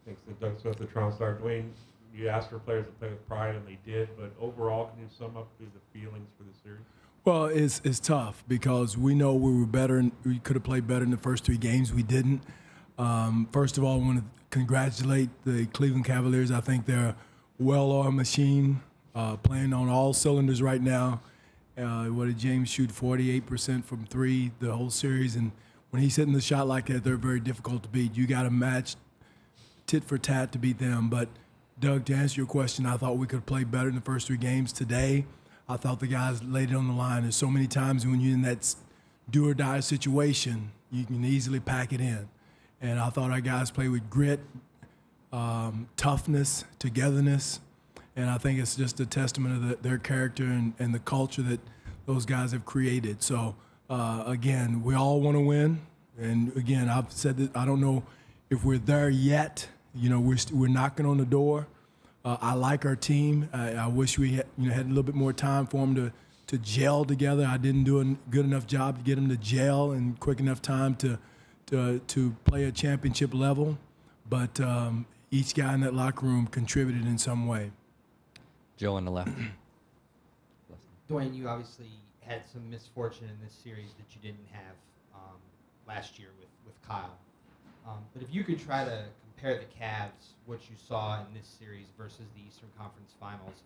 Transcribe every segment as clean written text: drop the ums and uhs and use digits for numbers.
Thanks to Doug Smith, the Toronto Star. Dwane, you asked for players to play with pride, and they did. But overall, can you sum up the feelings for the series? Well, it's tough because we know we were better and we could have played better in the first 3 games. We didn't. First of all, I want to congratulate the Cleveland Cavaliers. I think they're a well-oiled machine, playing on all cylinders right now. What did James shoot? 48% from 3 the whole series. And when he's hitting the shot like that, they're very difficult to beat. You got to match tit for tat to beat them. But, Doug, to answer your question, I thought we could have played better in the first 3 games. Today, I thought the guys laid it on the line. There's so many times when you're in that do-or-die situation, you can easily pack it in. And I thought our guys played with grit, toughness, togetherness, and I think it's just a testament of their character and the culture that those guys have created. So, again, we all want to win. And, again, I've said that I don't know if we're there yet. You know, we're knocking on the door. I like our team. I wish we had a little bit more time for them to gel together. I didn't do a good enough job to get them to gel in quick enough time to play a championship level. But each guy in that locker room contributed in some way. Joe on the left. Dwane, you obviously had some misfortune in this series that you didn't have last year with Kyle. But if you could try to compare the Cavs, what you saw in this series versus the Eastern Conference Finals,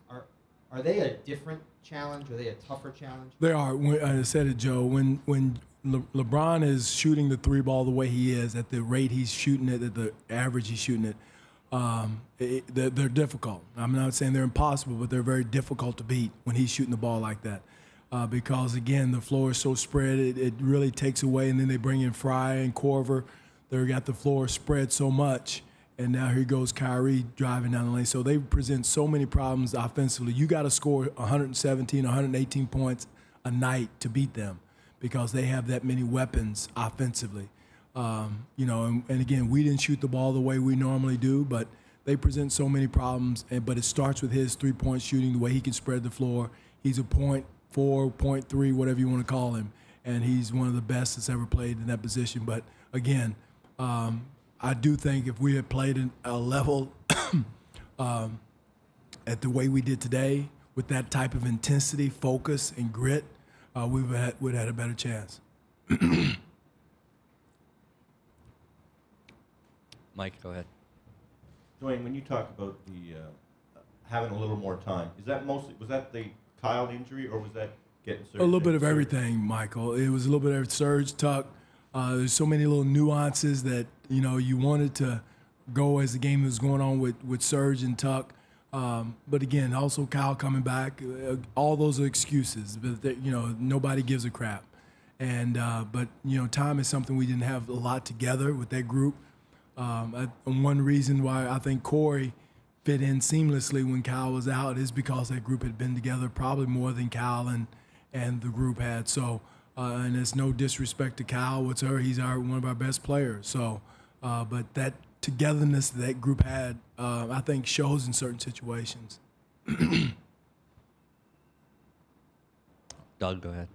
are they a different challenge? Are they a tougher challenge? They are. I said it, Joe. When LeBron is shooting the 3 ball the way he is, at the rate he's shooting it, at the average he's shooting it, they're difficult. I'm not saying they're impossible, but they're very difficult to beat when he's shooting the ball like that. Because, again, the floor is so spread, it really takes away. And then they bring in Fry and Corver. They've got the floor spread so much. And now here goes Kyrie driving down the lane. So they present so many problems offensively. You got to score 117, 118 points a night to beat them because they have that many weapons offensively. You know, and again, we didn't shoot the ball the way we normally do, but they present so many problems. But it starts with his 3-point shooting, the way he can spread the floor. He's a 0.4, 0.3, whatever you want to call him, and he's one of the best that's ever played in that position. But again, I do think if we had played at a level at the way we did today, with that type of intensity, focus, and grit, we would have had a better chance. Mike, go ahead. Dwane, when you talk about the having a little more time, was that the Kyle injury, or was that getting Serge? A little bit of everything, Michael. It was a little bit of Serge, Tuck. There's so many little nuances that you wanted to go as the game was going on with Serge and Tuck. But again, also Kyle coming back. All those are excuses, but nobody gives a crap. And but time is something we didn't have a lot together with that group. One reason why I think Corey fit in seamlessly when Kyle was out is because that group had been together probably more than Kyle and the group had. So, and it's no disrespect to Kyle whatsoever. He's one of our best players. So, but that togetherness that group had, I think, shows in certain situations. Doug, go ahead.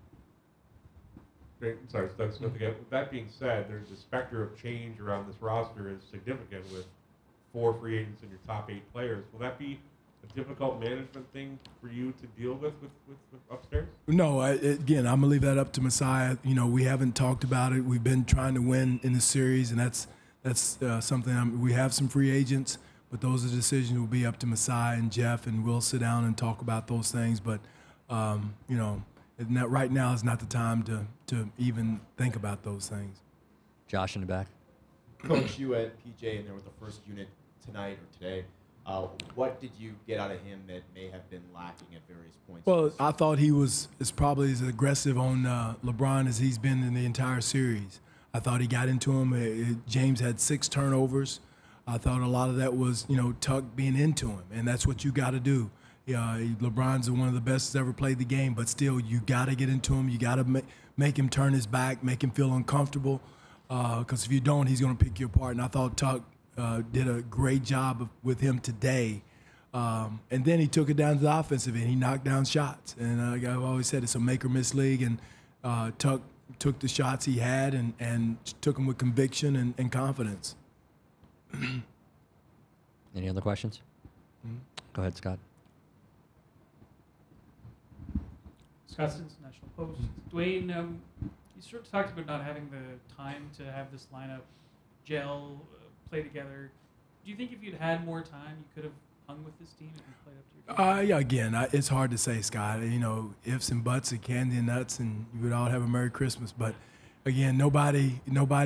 Great. Sorry, Doug Smith again. With that being said, there's a specter of change around this roster is significant with 4 free agents and your top 8 players. Will that be a difficult management thing for you to deal with upstairs? No, again, I'm going to leave that up to Messiah. We haven't talked about it. We've been trying to win in the series, and that's something. We have some free agents, but those are decisions will be up to Messiah and Jeff, and we'll sit down and talk about those things. But, right now is not the time to even think about those things. Josh in the back. Coach, you at PJ, and there was the first unit tonight or today. What did you get out of him that may have been lacking at various points? Well, I thought he was probably as aggressive on LeBron as he's been in the entire series. I thought he got into him. James had 6 turnovers. I thought a lot of that was, Tuck being into him, and that's what you got to do. LeBron's one of the best that's ever played the game, but still, you got to get into him. You got to make him turn his back, make him feel uncomfortable, because if you don't, he's going to pick you apart. And I thought Tuck did a great job with him today. And then he took it down to the offensive end. He knocked down shots. And I've always said it's a make-or-miss league, and Tuck took the shots he had and took them with conviction and confidence. Any other questions? Go ahead, Scott. Scott Stinson, National Post. Dwane, you sort of talked about not having the time to have this lineup gel, play together. Do you think if you'd had more time, you could have hung with this team if you played up to your game? Yeah, again, it's hard to say, Scott. You know, ifs and buts and candy and nuts, and you would all have a Merry Christmas. But again, nobody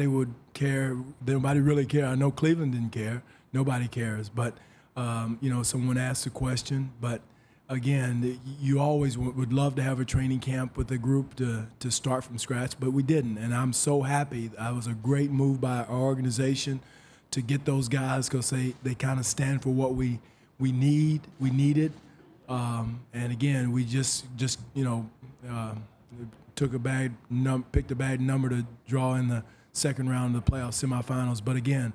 would care. Nobody really care. I know Cleveland didn't care. Nobody cares. But you know, someone asked a question. But again, you always would love to have a training camp with a group to start from scratch, but we didn't. And I'm so happy. That was a great move by our organization to get those guys, because they kind of stand for what we needed. And again, we just you know, picked a bad number to draw in the second round of the playoff semifinals. But again,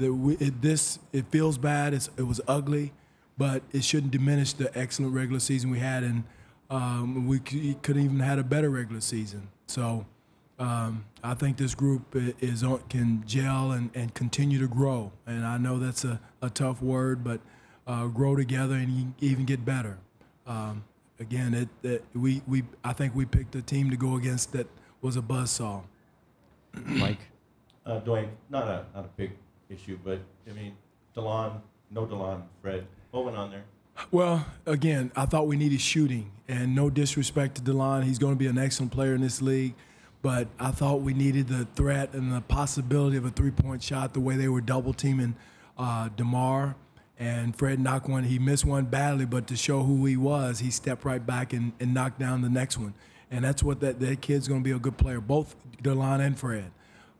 it feels bad. It was ugly, but it shouldn't diminish the excellent regular season we had, and we could even had a better regular season. So I think this group can gel and continue to grow. And I know that's a tough word, but grow together and even get better. Again, I think we picked a team to go against that was a buzzsaw. Mike? Dwane, not a big issue, but I mean, DeLon, Fred, what went on there? Well, again, I thought we needed shooting, and no disrespect to DeLon, he's going to be an excellent player in this league, but I thought we needed the threat and the possibility of a three-point shot the way they were double-teaming DeMar, and Fred knocked one. He missed one badly, but to show who he was, he stepped right back and knocked down the next one. And that's what that kid's going to be a good player, both DeLon and Fred.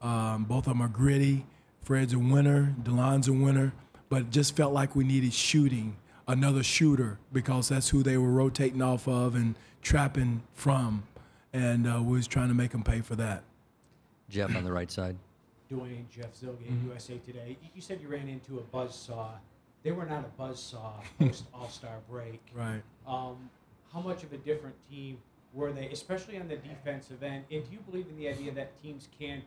Both of them are gritty. Fred's a winner, DeLon's a winner, but it just felt like we needed shooting, another shooter, because that's who they were rotating off of and trapping from, and we was trying to make them pay for that. Jeff on the right side. Dwane, Jeff Zilgate, USA Today. You said you ran into a buzzsaw. They were not a buzzsaw post All-Star break. Right. How much of a different team were they, especially on the defensive end? And do you believe in the idea that teams can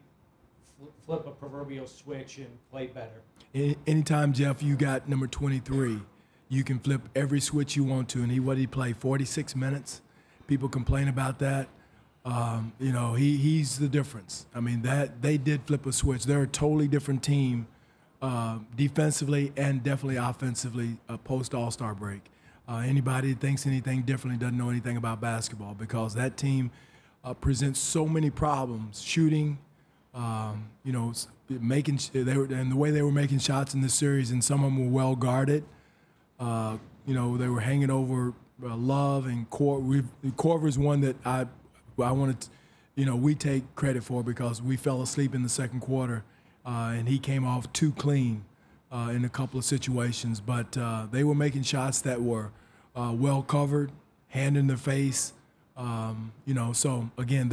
flip a proverbial switch and play better? Anytime, Jeff, you got number 23, you can flip every switch you want to. And what did he play, 46 minutes? People complain about that. You know, he's the difference. I mean, that they did flip a switch. They're a totally different team defensively and definitely offensively post All-Star break. Anybody that thinks anything differently doesn't know anything about basketball, because that team presents so many problems, shooting, you know, and the way they were making shots in this series, and some of them were well guarded. You know, they were hanging over Love and Korver's one that I wanted to, you know, we take credit for, because we fell asleep in the second quarter, and he came off too clean in a couple of situations. But they were making shots that were well covered, hand in the face. You know, so again,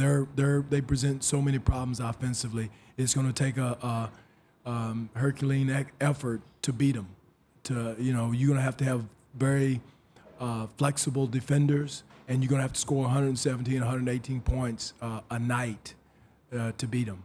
they present so many problems offensively. It's going to take a Herculean effort to beat them. You know, you're going to have very flexible defenders, and you're going to have to score 117, 118 points a night to beat them.